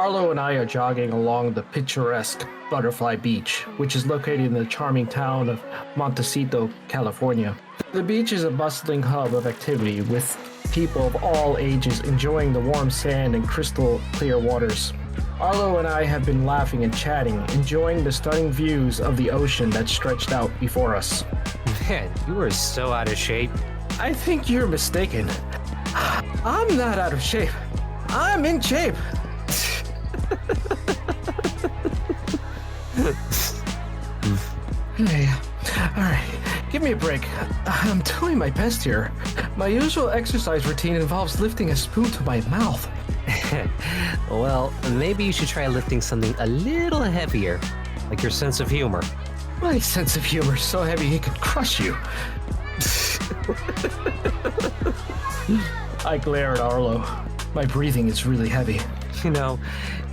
Arlo and I are jogging along the picturesque Butterfly Beach, which is located in the charming town of Montecito, California. The beach is a bustling hub of activity with people of all ages enjoying the warm sand and crystal clear waters. Arlo and I have been laughing and chatting, enjoying the stunning views of the ocean that stretched out before us. Man, you are so out of shape. I think you're mistaken. I'm not out of shape. I'm in shape. Hey, alright, give me a break. I'm doing my best here. My usual exercise routine involves lifting a spoon to my mouth. Well, maybe you should try lifting something a little heavier, like your sense of humor. My sense of humor is so heavy it could crush you. I glare at Arlo. My breathing is really heavy. You know,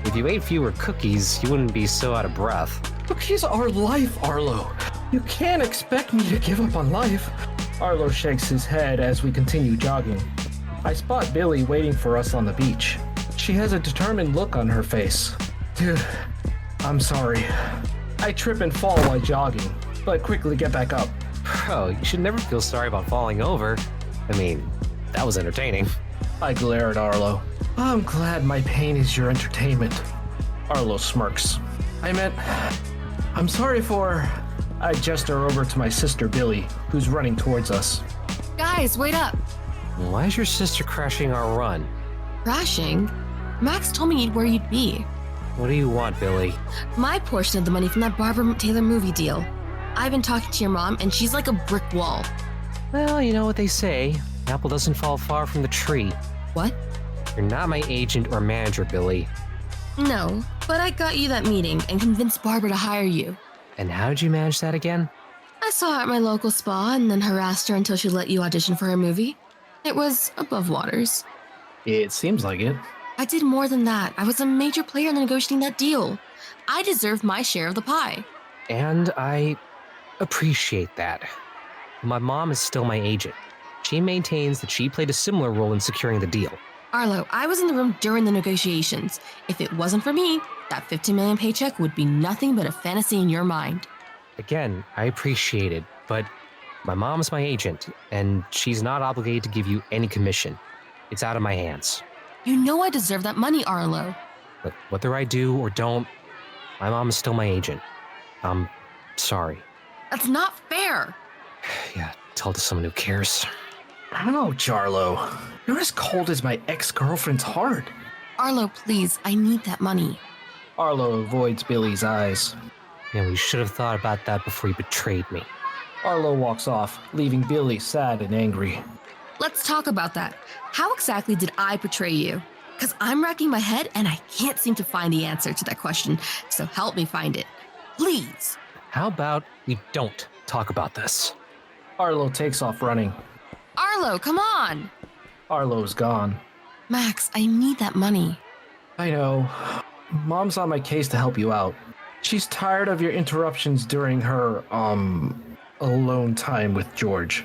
if you ate fewer cookies, you wouldn't be so out of breath. Cookies are life, Arlo. You can't expect me to give up on life. Arlo shakes his head as we continue jogging. I spot Billie waiting for us on the beach. She has a determined look on her face. Dude, I'm sorry. I trip and fall while jogging, but quickly get back up. Bro, you should never feel sorry about falling over. I mean, that was entertaining. I glare at Arlo. I'm glad my pain is your entertainment. Arlo smirks. I'm sorry for... I gesture over to my sister Billie, who's running towards us. Guys, wait up. Why is your sister crashing our run? Crashing? Max told me where you'd be. What do you want, Billie? My portion of the money from that Barbara Taylor movie deal. I've been talking to your mom, and she's like a brick wall. Well, you know what they say. Apple doesn't fall far from the tree. What? You're not my agent or manager, Billie. No, but I got you that meeting and convinced Barbara to hire you. And how did you manage that again? I saw her at my local spa and then harassed her until she let you audition for her movie. It was above waters. It seems like it. I did more than that. I was a major player in negotiating that deal. I deserved my share of the pie. And I appreciate that. My mom is still my agent. She maintains that she played a similar role in securing the deal. Arlo, I was in the room during the negotiations. If it wasn't for me, that $15 million paycheck would be nothing but a fantasy in your mind. Again, I appreciate it, but my mom's my agent, and she's not obligated to give you any commission. It's out of my hands. You know I deserve that money, Arlo. But whether I do or don't, my mom is still my agent. I'm sorry. That's not fair. Yeah, tell it to someone who cares. Ouch, Arlo. You're as cold as my ex-girlfriend's heart. Arlo, please, I need that money. Arlo avoids Billie's eyes. Yeah, we should have thought about that before you betrayed me. Arlo walks off, leaving Billie sad and angry. Let's talk about that. How exactly did I betray you? Because I'm racking my head and I can't seem to find the answer to that question, so help me find it. Please. How about we don't talk about this? Arlo takes off running. Arlo, come on. Arlo's gone. Max, I need that money. I know. Mom's on my case to help you out. She's tired of your interruptions during her, alone time with George.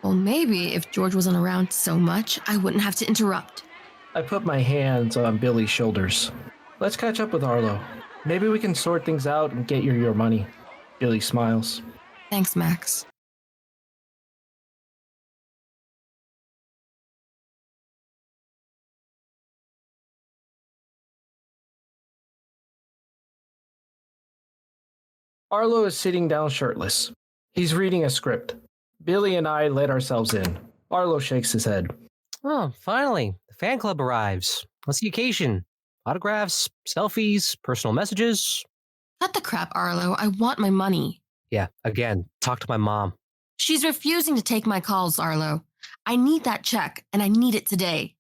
Well, maybe if George wasn't around so much, I wouldn't have to interrupt. I put my hands on Billie's shoulders. Let's catch up with Arlo. Maybe we can sort things out and get you your money. Billie smiles. Thanks, Max. Arlo is sitting down shirtless. He's reading a script. Billie and I let ourselves in. Arlo shakes his head. Oh, finally, the fan club arrives. What's the occasion? Autographs, selfies, personal messages? Cut the crap, Arlo. I want my money. Yeah, again, talk to my mom. She's refusing to take my calls, Arlo. I need that check, and I need it today.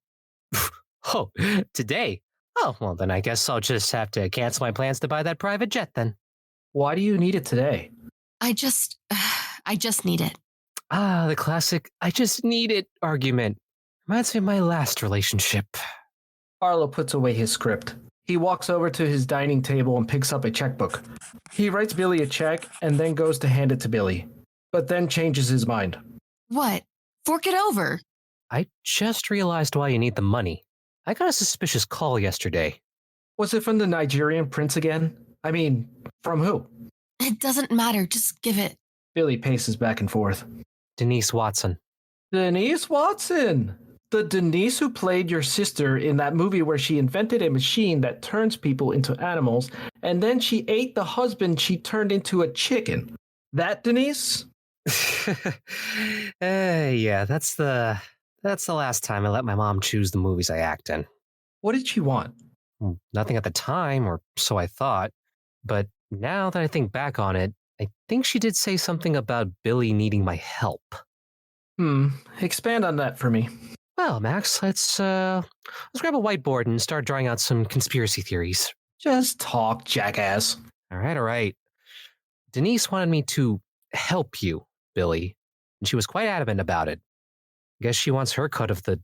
Oh, today? Oh, well, then I guess I'll just have to cancel my plans to buy that private jet then. Why do you need it today? I just need it. Ah, the classic, I just need it argument. Reminds me of my last relationship. Arlo puts away his script. He walks over to his dining table and picks up a checkbook. He writes Billie a check and then goes to hand it to Billie, but then changes his mind. What? Fork it over. I just realized why you need the money. I got a suspicious call yesterday. Was it from the Nigerian prince again? I mean, from who? It doesn't matter. Just give it. Billie paces back and forth. Denise Watson. Denise Watson! The Denise who played your sister in that movie where she invented a machine that turns people into animals, and then she ate the husband she turned into a chicken. That Denise? Yeah, that's the last time I let my mom choose the movies I act in. What did she want? Nothing at the time, or so I thought. But now that I think back on it, I think she did say something about Billie needing my help. Expand on that for me. Well, Max, let's grab a whiteboard and start drawing out some conspiracy theories. Just talk, jackass. All right. Denise wanted me to help you, Billie, and she was quite adamant about it. I guess she wants her cut of the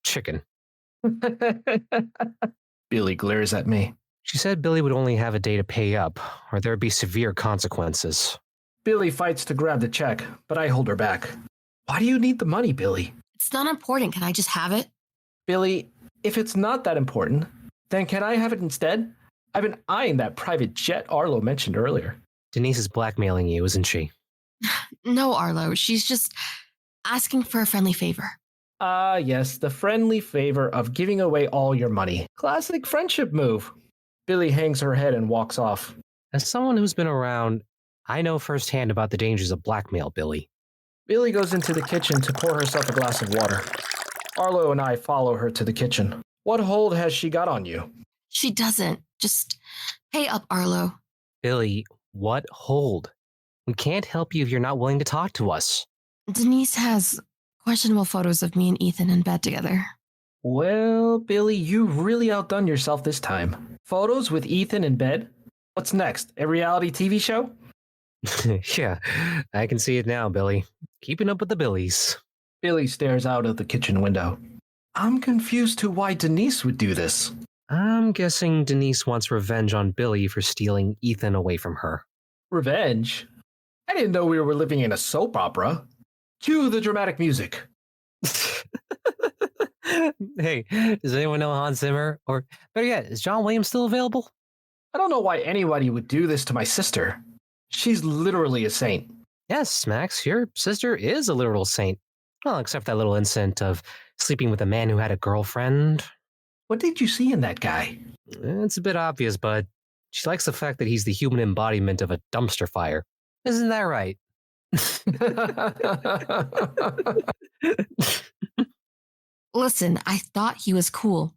chicken. Billie glares at me. She said Billie would only have a day to pay up, or there'd be severe consequences. Billie fights to grab the check, but I hold her back. Why do you need the money, Billie? It's not important. Can I just have it? Billie, if it's not that important, then can I have it instead? I've been eyeing that private jet Arlo mentioned earlier. Denise is blackmailing you, isn't she? No, Arlo. She's just asking for a friendly favor. Ah, yes, the friendly favor of giving away all your money. Classic friendship move. Billie hangs her head and walks off. As someone who's been around, I know firsthand about the dangers of blackmail, Billie. Billie goes into the kitchen to pour herself a glass of water. Arlo and I follow her to the kitchen. What hold has she got on you? She doesn't. Just pay up, Arlo. Billie, what hold? We can't help you if you're not willing to talk to us. Denise has questionable photos of me and Ethan in bed together. Well, Billie, you really outdone yourself this time. Photos with Ethan in bed? What's next? A reality TV show? Yeah, I can see it now, Billie. Keeping up with the Billies. Billie stares out of the kitchen window. I'm confused to why Denise would do this. I'm guessing Denise wants revenge on Billie for stealing Ethan away from her. Revenge? I didn't know we were living in a soap opera. Cue the dramatic music. Hey, does anyone know Hans Zimmer? Or better yet, is John Williams still available? I don't know why anybody would do this to my sister. She's literally a saint. Yes, Max, your sister is a literal saint. Well, except that little incident of sleeping with a man who had a girlfriend. What did you see in that guy? It's a bit obvious, but she likes the fact that he's the human embodiment of a dumpster fire. Isn't that right? Listen, I thought he was cool.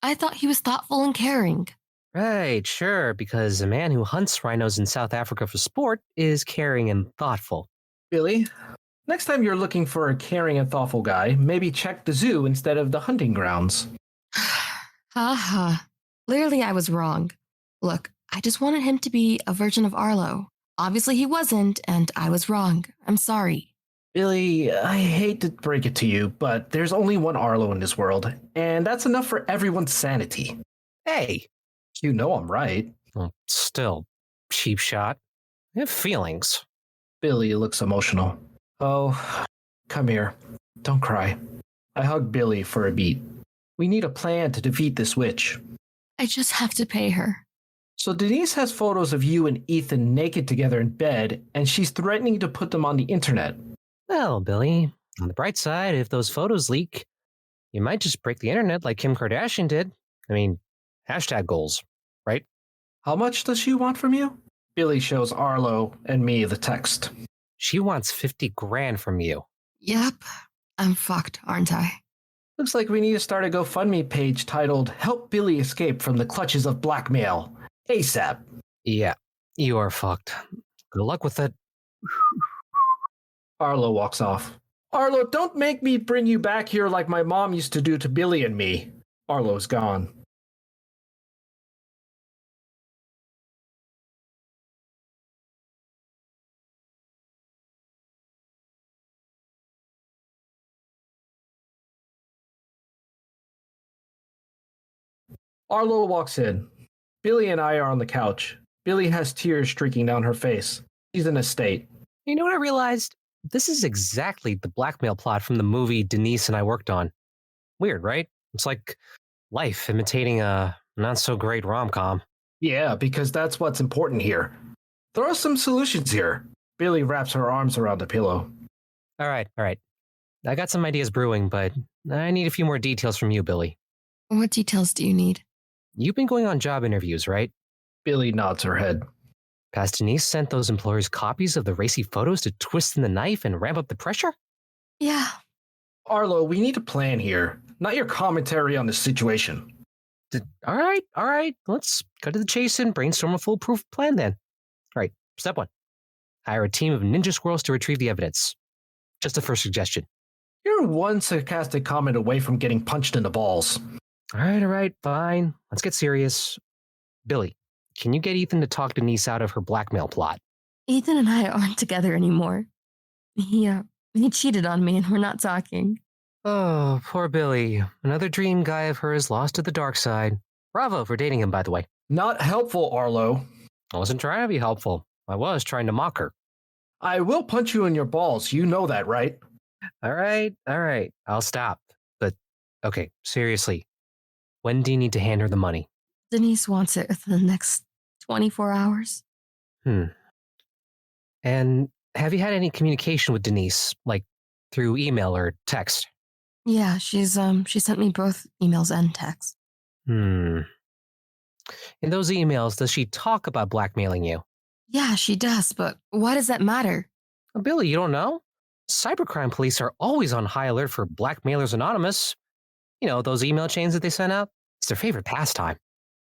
I thought he was thoughtful and caring. Right, sure, because a man who hunts rhinos in South Africa for sport is caring and thoughtful. Billie, next time you're looking for a caring and thoughtful guy, maybe check the zoo instead of the hunting grounds. Haha. Clearly I was wrong. Look, I just wanted him to be a version of Arlo. Obviously he wasn't, and I was wrong. I'm sorry. Billie, I hate to break it to you, but there's only one Arlo in this world, and that's enough for everyone's sanity. Hey! You know I'm right. Well, still, cheap shot. I have feelings. Billie looks emotional. Oh, come here. Don't cry. I hug Billie for a beat. We need a plan to defeat this witch. I just have to pay her. So Denise has photos of you and Ethan naked together in bed, and she's threatening to put them on the internet. Well, Billie, on the bright side, if those photos leak, you might just break the internet like Kim Kardashian did. I mean, hashtag goals, right? How much does she want from you? Billie shows Arlo and me the text. She wants 50 grand from you. Yep. I'm fucked, aren't I? Looks like we need to start a GoFundMe page titled Help Billie Escape from the Clutches of Blackmail. ASAP. Yeah, you are fucked. Good luck with it. Arlo walks off. Arlo, don't make me bring you back here like my mom used to do to Billie and me. Arlo's gone. Arlo walks in. Billie and I are on the couch. Billie has tears streaking down her face. She's in a state. You know what I realized? This is exactly the blackmail plot from the movie Denise and I worked on. Weird, right? It's like life imitating a Not so great rom-com. Yeah, because that's what's important here. There are some solutions here. Billie wraps her arms around the pillow. All right. I got some ideas brewing, but I need a few more details from you, Billie. What details do you need? You've been going on job interviews, right? Billie nods her head. Has Denise sent those employers copies of the racy photos to twist in the knife and ramp up the pressure? Yeah. Arlo, we need a plan here, not your commentary on the situation. All right. Let's cut to the chase and brainstorm a foolproof plan then. All right, step 1. Hire a team of ninja squirrels to retrieve the evidence. Just a first suggestion. You're one sarcastic comment away from getting punched in the balls. All right, fine. Let's get serious. Billie, can you get Ethan to talk Denise out of her blackmail plot? Ethan and I aren't together anymore. He cheated on me and we're not talking. Oh, poor Billie. Another dream guy of hers lost to the dark side. Bravo for dating him, by the way. Not helpful, Arlo. I wasn't trying to be helpful. I was trying to mock her. I will punch you in your balls, you know that, right? All right. I'll stop. But, okay, seriously. When do you need to hand her the money? Denise wants it within the next 24 hours. And have you had any communication with Denise, like through email or text? Yeah, she sent me both emails and texts. In those emails, does she talk about blackmailing you? Yeah, she does, but why does that matter? Billie, you don't know? Cybercrime police are always on high alert for Blackmailers Anonymous. You know, those email chains that they send out? It's their favorite pastime.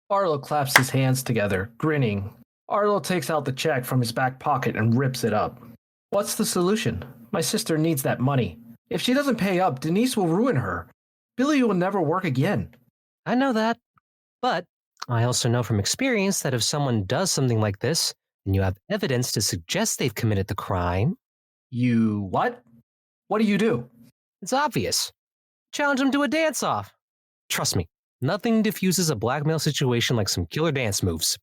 Arlo claps his hands together, grinning. Arlo takes out the check from his back pocket and rips it up. What's the solution? My sister needs that money. If she doesn't pay up, Denise will ruin her. Billie will never work again. I know that. But I also know from experience that if someone does something like this, and you have evidence to suggest they've committed the crime, You what? What do you do? it's obvious. Challenge them to a dance-off. Trust me, nothing diffuses a blackmail situation like some killer dance moves.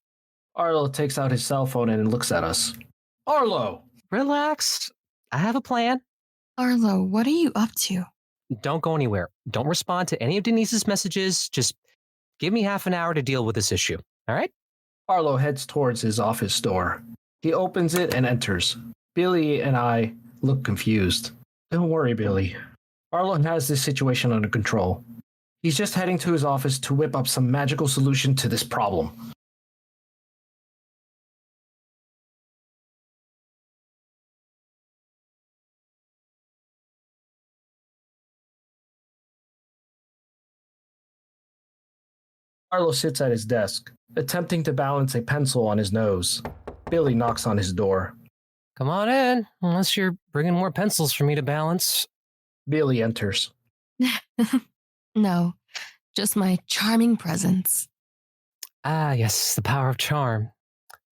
Arlo takes out his cell phone and looks at us. Arlo! Relax. I have a plan. Arlo, what are you up to? Don't go anywhere. Don't respond to any of Denise's messages. Just give me half an hour to deal with this issue. All right? Arlo heads towards his office door. He opens it and enters. Billie and I look confused. Don't worry, Billie. Arlo has this situation under control. He's just heading to his office to whip up some magical solution to this problem. Arlo sits at his desk, attempting to balance a pencil on his nose. Billie knocks on his door. Come on in, unless you're bringing more pencils for me to balance. Billie enters. No, just my charming presence. Ah, yes, the power of charm.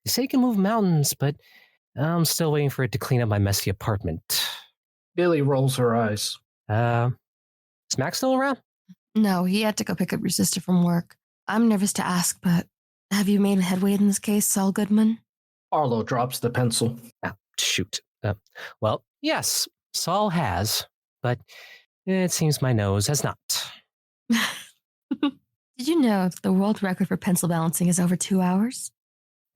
They say it can move mountains, but I'm still waiting for it to clean up my messy apartment. Billie rolls her eyes. Is Max still around? No, he had to go pick up your sister from work. I'm nervous to ask, but have you made headway in this case, Saul Goodman? Arlo drops the pencil. Ah, shoot. Well, yes, Saul has, but it seems my nose has not. Did you know that the world record for pencil balancing is over 2 hours?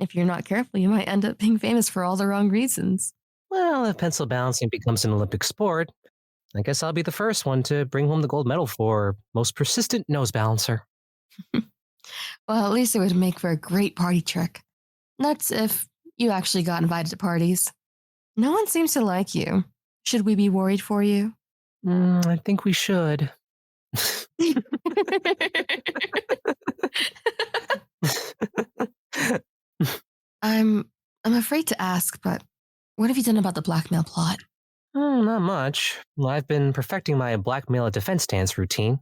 If you're not careful, you might end up being famous for all the wrong reasons. Well, if pencil balancing becomes an Olympic sport, I guess I'll be the first one to bring home the gold medal for most persistent nose balancer. Well, at least it would make for a great party trick. That's if you actually got invited to parties. No one seems to like you. Should we be worried for you? I think we should. I'm afraid to ask, but what have you done about the blackmail plot? Not much. I've been perfecting my blackmail defense dance routine.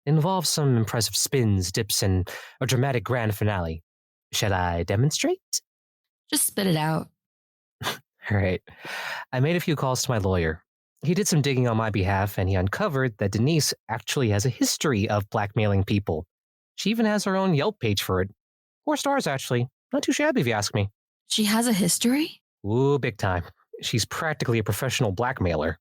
It involves some impressive spins, dips, and a dramatic grand finale. Shall I demonstrate? Just spit it out. All right. I made a few calls to my lawyer. He did some digging on my behalf, and he uncovered that Denise actually has a history of blackmailing people. She even has her own Yelp page for it. 4 stars, actually. Not too shabby, if you ask me. She has a history? Ooh, big time. She's practically a professional blackmailer.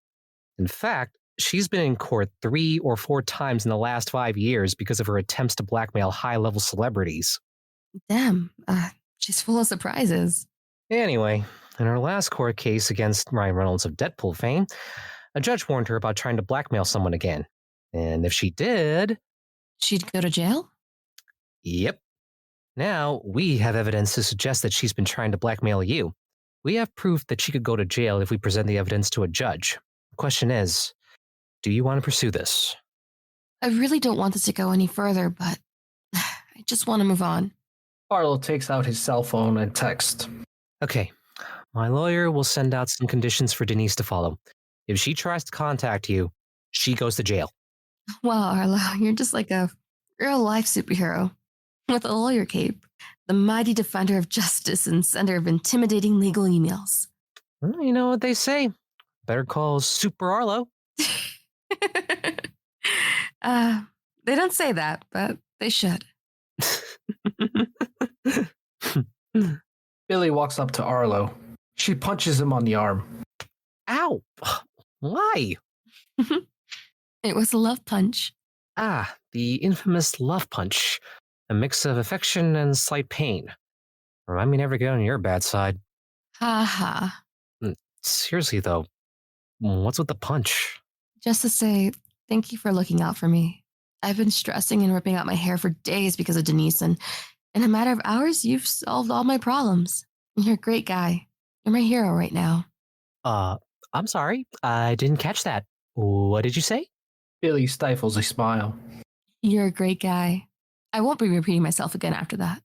In fact, She's been in court 3 or 4 times in the last 5 years because of her attempts to blackmail high-level celebrities. Damn, she's full of surprises. Anyway, in her last court case against Ryan Reynolds of Deadpool fame, a judge warned her about trying to blackmail someone again. And if she did, She'd go to jail? yep. Now, we have evidence to suggest that she's been trying to blackmail you. We have proof that she could go to jail if we present the evidence to a judge. The question is, do you want to pursue this? I really don't want this to go any further, but I just want to move on. Arlo takes out his cell phone and texts. Okay, my lawyer will send out some conditions for Denise to follow. If she tries to contact you, she goes to jail. Wow, Arlo, you're just like a real-life superhero. With a lawyer cape, the mighty defender of justice and sender of intimidating legal emails. Well, you know what they say. Better call Super Arlo. They don't say that, but they should. Billie walks up to Arlo. She punches him on the arm. Ow! Why? It was a love punch. Ah, the infamous love punch. A mix of affection and slight pain. Remind me never get on your bad side. Ha ha. Seriously though, what's with the punch? Just to say, thank you for looking out for me. I've been stressing and ripping out my hair for days because of Denise, and in a matter of hours, you've solved all my problems. You're a great guy. You're my hero right now. I'm sorry, I didn't catch that. What did you say? Billie stifles a smile. You're a great guy. I won't be repeating myself again after that.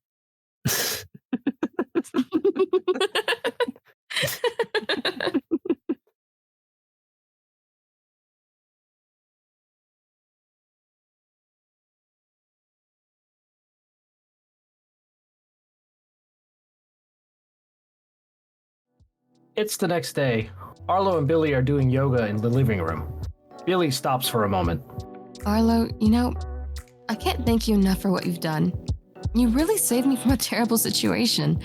It's the next day. Arlo and Billie are doing yoga in the living room. Billie stops for a moment. Arlo, I can't thank you enough for what you've done. You really saved me from a terrible situation.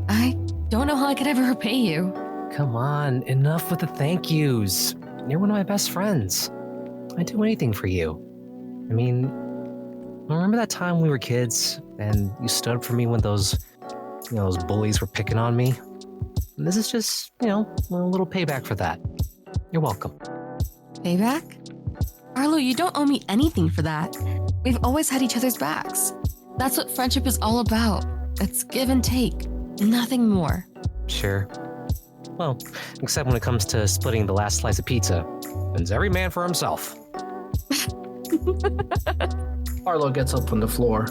I don't know how I could ever repay you. Come on, enough with the thank yous. You're one of my best friends. I'd do anything for you. I mean, remember that time we were kids and you stood up for me when those bullies were picking on me? And this is just, a little payback for that. You're welcome. Payback? Arlo, you don't owe me anything for that. We've always had each other's backs. That's what friendship is all about. It's give and take, nothing more. Sure. Well, except when it comes to splitting the last slice of pizza. It's every man for himself. Arlo gets up from the floor.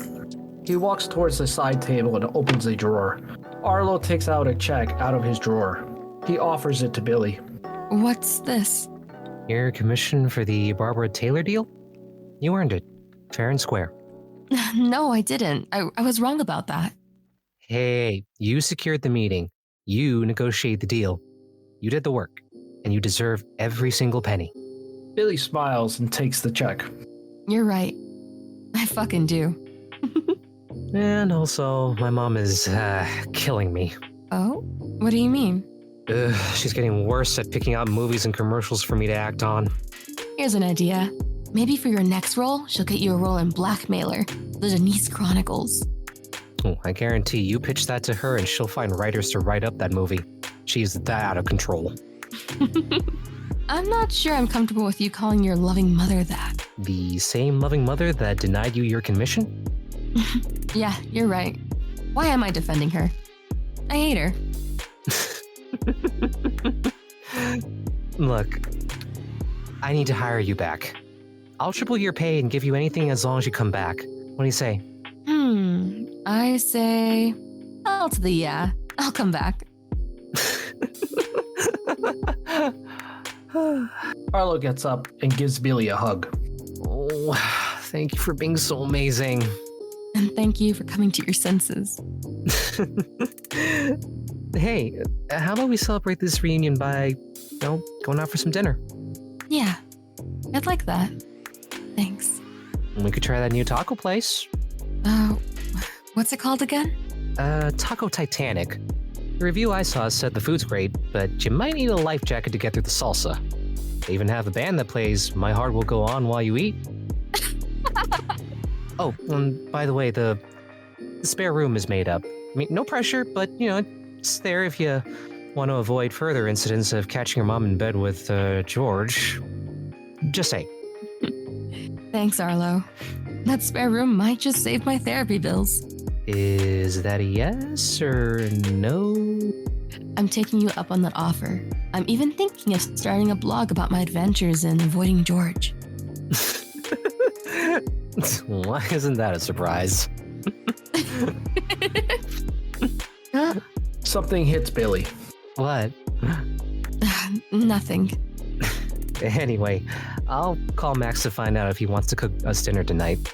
He walks towards the side table and opens a drawer. Arlo takes out a check out of his drawer. He offers it to Billie. What's this? Your commission for the Barbara Taylor deal? You earned it. Fair and square. No, I didn't. I was wrong about that. Hey, you secured the meeting. You negotiated the deal. You did the work. And you deserve every single penny. Billie smiles and takes the check. You're right. I fucking do. And also, my mom is, killing me. Oh? What do you mean? She's getting worse at picking out movies and commercials for me to act on. Here's an idea. Maybe for your next role, she'll get you a role in Blackmailer, the Denise Chronicles. Oh, I guarantee you pitch that to her and she'll find writers to write up that movie. She's that out of control. I'm not sure I'm comfortable with you calling your loving mother that. The same loving mother that denied you your commission? Yeah, you're right. Why am I defending her? I hate her. Look, I need to hire you back. I'll triple your pay and give you anything as long as you come back. What do you say? I say, I'll to the yeah. I'll come back. Arlo gets up and gives Billie a hug. Oh, thank you for being so amazing. And thank you for coming to your senses. Hey, how about we celebrate this reunion by, going out for some dinner? Yeah, I'd like that. Thanks. We could try that new taco place. What's it called again? Taco Titanic. The review I saw said the food's great, but you might need a life jacket to get through the salsa. They even have a band that plays My Heart Will Go On While You Eat. Oh, by the way, the spare room is made up. I mean, no pressure, but, it's there if you want to avoid further incidents of catching your mom in bed with George. Just say. Thanks, Arlo. That spare room might just save my therapy bills. Is that a yes or no? I'm taking you up on that offer. I'm even thinking of starting a blog about my adventures in avoiding George. Why isn't that a surprise? Huh? Something hits Billie. What? Nothing. Anyway, I'll call Max to find out if he wants to cook us dinner tonight.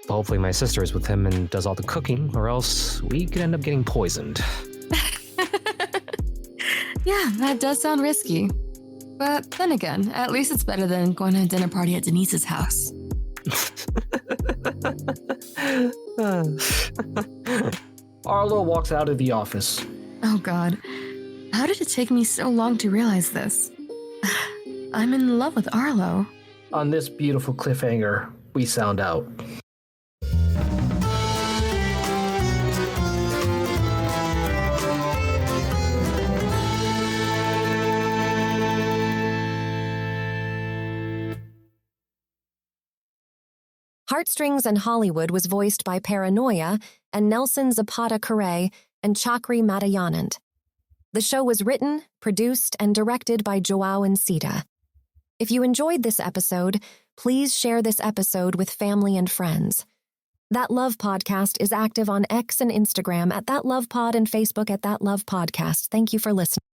Hopefully my sister is with him and does all the cooking, or else we could end up getting poisoned. Yeah, that does sound risky. But then again, at least it's better than going to a dinner party at Denise's house. Arlo walks out of the office. Oh God, how did it take me so long to realize this? I'm in love with Arlo. On this beautiful cliffhanger, we sound out. Heartstrings and Hollywood was voiced by Paranoia and Nelson Zapata Correa and Chakri Matayanand. The show was written, produced, and directed by Joao Encita. If you enjoyed this episode, please share this episode with family and friends. That Love Podcast is active on X and Instagram at That Love Pod and Facebook at That Love Podcast. Thank you for listening.